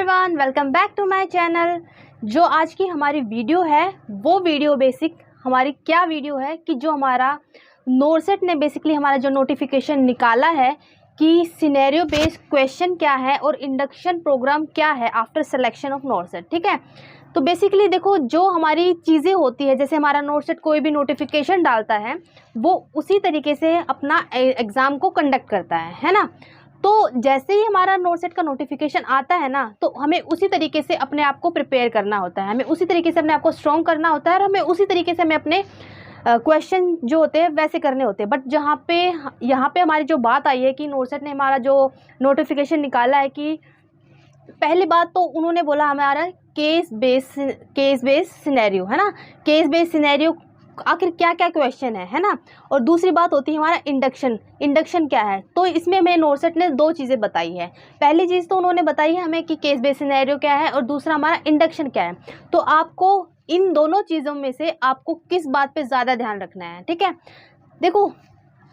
Everyone, welcome back to my channel. जो आज की हमारी वीडियो है वो वीडियो बेसिक हमारी क्या वीडियो है कि जो हमारा नोरसेट ने बेसिकली हमारा जो नोटिफिकेशन निकाला है कि सिनेरियो बेस्ड क्वेश्चन क्या है और इंडक्शन प्रोग्राम क्या है आफ्टर सिलेक्शन ऑफ नोरसेट। ठीक है, तो बेसिकली देखो जो हमारी चीज़ें होती है, जैसे हमारा नोरसेट कोई भी नोटिफिकेशन डालता है वो उसी तरीके से अपना एग्ज़ाम को कंडक्ट करता है ना। तो जैसे ही हमारा नोरसेट का नोटिफिकेशन आता है ना, तो हमें उसी तरीके से अपने आप को प्रिपेयर करना होता है, हमें उसी तरीके से अपने आप को स्ट्रॉन्ग करना होता है और हमें उसी तरीके से हमें अपने क्वेश्चन जो होते हैं वैसे करने होते हैं। बट यहाँ पे हमारी जो बात आई है कि नोरसेट ने हमारा जो नोटिफिकेशन निकाला है कि पहली बात तो उन्होंने बोला हमारा केस बेस्ड सिनेरियो है ना, केस बेस्ड सिनेरियो आखिर क्या क्या क्वेश्चन है ना। और दूसरी बात होती है हमारा इंडक्शन क्या है। तो इसमें हमें नोरसेट ने दो चीज़ें बताई है। पहली चीज़ तो उन्होंने बताई है हमें कि केस बेस्ड सिनेरियो क्या है और दूसरा हमारा इंडक्शन क्या है। तो आपको इन दोनों चीज़ों में से आपको किस बात पे ज़्यादा ध्यान रखना है। ठीक है, देखो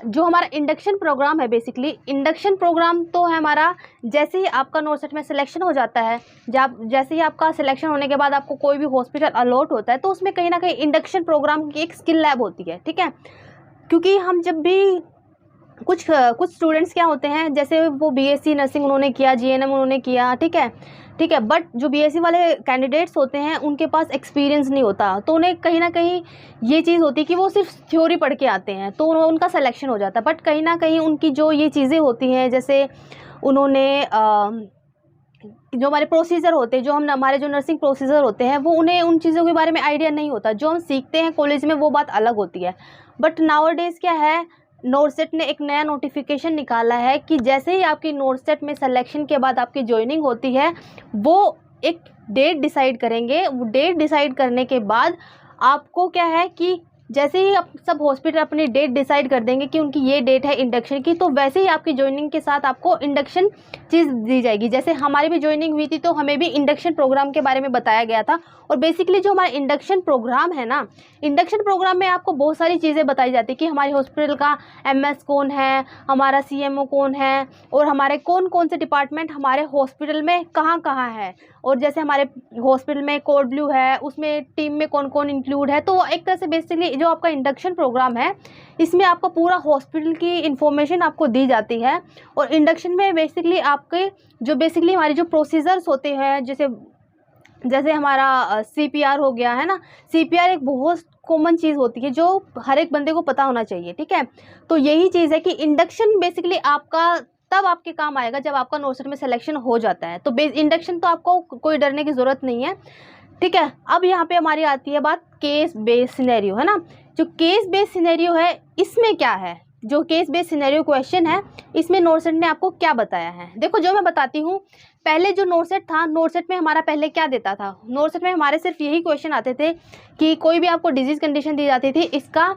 जो हमारा इंडक्शन प्रोग्राम है, बेसिकली इंडक्शन प्रोग्राम तो है हमारा जैसे ही आपका नोरसेट में सिलेक्शन हो जाता है, जब जैसे ही आपका सिलेक्शन होने के बाद आपको कोई भी हॉस्पिटल अलॉट होता है तो उसमें कहीं ना कहीं इंडक्शन प्रोग्राम की एक स्किल लैब होती है। ठीक है, क्योंकि हम जब भी कुछ स्टूडेंट्स क्या होते हैं, जैसे वो बीएससी नर्सिंग उन्होंने किया, जीएनएम उन्होंने किया, ठीक है, बट जो बीएससी वाले कैंडिडेट्स होते हैं उनके पास एक्सपीरियंस नहीं होता, तो उन्हें कहीं ना कहीं ये चीज़ होती है कि वो सिर्फ थ्योरी पढ़ के आते हैं तो उनका सिलेक्शन हो जाता है। बट कहीं ना कहीं उनकी जो ये चीज़ें होती हैं, जैसे उन्होंने जो हमारे प्रोसीजर होते हैं, हमारे जो नर्सिंग प्रोसीजर होते हैं, वो उन्हें उन चीज़ों के बारे में आइडिया नहीं होता। जो हम सीखते हैं कॉलेज में वो बात अलग होती है। बट नाउअडेज क्या है, नोरसेट ने एक नया नोटिफिकेशन निकाला है कि जैसे ही आपकी नोरसेट में सिलेक्शन के बाद आपकी ज्वाइनिंग होती है, वो एक डेट डिसाइड करेंगे। वो डेट डिसाइड करने के बाद आपको क्या है कि जैसे ही आप सब हॉस्पिटल अपनी डेट डिसाइड कर देंगे कि उनकी ये डेट है इंडक्शन की, तो वैसे ही आपकी ज्वाइनिंग के साथ आपको इंडक्शन चीज़ दी जाएगी। जैसे हमारी भी ज्वाइनिंग हुई थी तो हमें भी इंडक्शन प्रोग्राम के बारे में बताया गया था। और बेसिकली जो हमारा इंडक्शन प्रोग्राम है ना, इंडक्शन प्रोग्राम में आपको बहुत सारी चीज़ें बताई जाती है कि हमारे हॉस्पिटल का एमएस कौन है, हमारा सीएमओ कौन है और हमारे कौन कौन से डिपार्टमेंट हमारे हॉस्पिटल में कहाँ कहाँ है। और जैसे हमारे हॉस्पिटल में कोड ब्लू है, उसमें टीम में कौन कौन इंक्लूड है। तो एक तरह से बेसिकली जो आपका इंडक्शन प्रोग्राम है इसमें आपका पूरा हॉस्पिटल की इन्फॉर्मेशन आपको दी जाती है। और इंडक्शन में बेसिकली आपके जो बेसिकली हमारे जो प्रोसीजर्स होते हैं, जैसे हमारा सीपीआर हो गया है ना। सीपीआर एक बहुत कॉमन चीज़ होती है जो हर एक बंदे को पता होना चाहिए। ठीक है, तो यही चीज़ है कि इंडक्शन बेसिकली आपका तब आपके काम आएगा जब आपका नोरसेट में सिलेक्शन हो जाता है। तो इंडक्शन तो आपको कोई डरने की ज़रूरत नहीं है। ठीक है, अब यहाँ पे हमारी आती है बात केस बेस्ड सिनेरियो है ना। जो केस बेस्ड सिनेरियो है इसमें क्या है, जो केस बेस्ड सिनेरियो क्वेश्चन है इसमें नोरसेट ने आपको क्या बताया है। देखो जो मैं बताती हूँ, पहले जो नोरसेट था, नोरसेट में हमारा पहले क्या देता था, नोरसेट में हमारे सिर्फ यही क्वेश्चन आते थे कि कोई भी आपको डिजीज़ कंडीशन दी जाती थी, इसका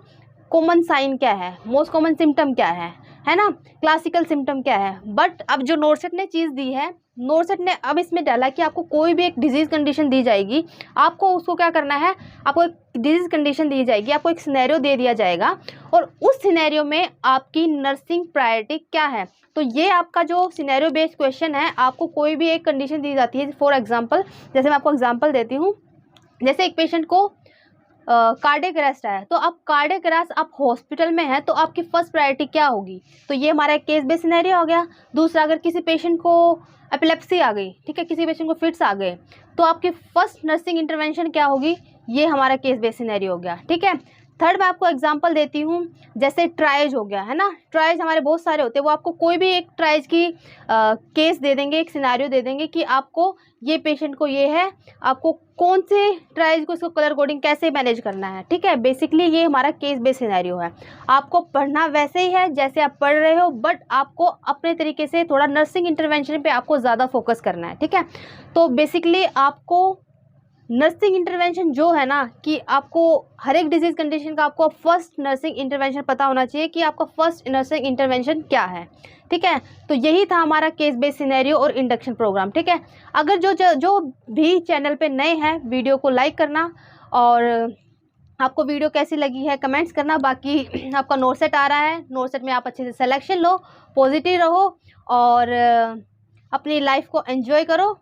कॉमन साइन क्या है, मोस्ट कॉमन सिम्टम क्या है ना, क्लासिकल सिम्टम क्या है। बट अब जो नोरसेट ने चीज़ दी है, नोरसेट ने अब इसमें डाला कि आपको कोई भी एक डिजीज़ कंडीशन दी जाएगी, आपको उसको क्या करना है, आपको एक डिजीज़ कंडीशन दी जाएगी, आपको एक सिनेरियो दे दिया जाएगा और उस सिनेरियो में आपकी नर्सिंग प्रायोरिटी क्या है। तो ये आपका जो सिनेरियो बेस्ड क्वेश्चन है, आपको कोई भी एक कंडीशन दी जाती है। फॉर एग्जांपल, जैसे मैं आपको एग्जांपल देती हूँ, जैसे एक पेशेंट को कार्डियक अरेस्ट है, तो आप कार्डियक अरेस्ट आप हॉस्पिटल में है तो आपकी फर्स्ट प्रायोरिटी क्या होगी। तो ये हमारा एक केस बेस्ड सिनेरियो हो गया। दूसरा, अगर किसी पेशेंट को एपिलेप्सी आ गई, ठीक है, किसी पेशेंट को फिट्स आ गए, तो आपकी फर्स्ट नर्सिंग इंटरवेंशन क्या होगी, ये हमारा केस बेस्ड सिनेरियो हो गया। ठीक है, थर्ड मैं आपको एग्जांपल देती हूँ, जैसे ट्रायज हो गया है ना। ट्रायज हमारे बहुत सारे होते हैं, वो आपको कोई भी एक ट्रायज की केस दे देंगे, एक सिनेरियो दे देंगे कि आपको ये पेशेंट को ये है, आपको कौन से ट्रायज को इसको कलर कोडिंग कैसे मैनेज करना है। ठीक है, बेसिकली ये हमारा केस बेस्ड सिनेरियो है। आपको पढ़ना वैसे ही है जैसे आप पढ़ रहे हो, बट आपको अपने तरीके से थोड़ा नर्सिंग इंटरवेंशन पे आपको ज़्यादा फोकस करना है। ठीक है, तो बेसिकली आपको नर्सिंग इंटरवेंशन जो है ना, कि आपको हर एक डिजीज़ कंडीशन का आपको फर्स्ट नर्सिंग इंटरवेंशन पता होना चाहिए कि आपका फर्स्ट नर्सिंग इंटरवेंशन क्या है। ठीक है, तो यही था हमारा केस बेस्ड सिनेरियो और इंडक्शन प्रोग्राम। ठीक है, अगर जो भी चैनल पे नए हैं, वीडियो को लाइक करना और आपको वीडियो कैसी लगी है कमेंट्स करना। बाकी आपका नोरसेट आ रहा है, नोरसेट में आप अच्छे से सिलेक्शन लो, पॉजिटिव रहो और अपनी लाइफ को एंजॉय करो।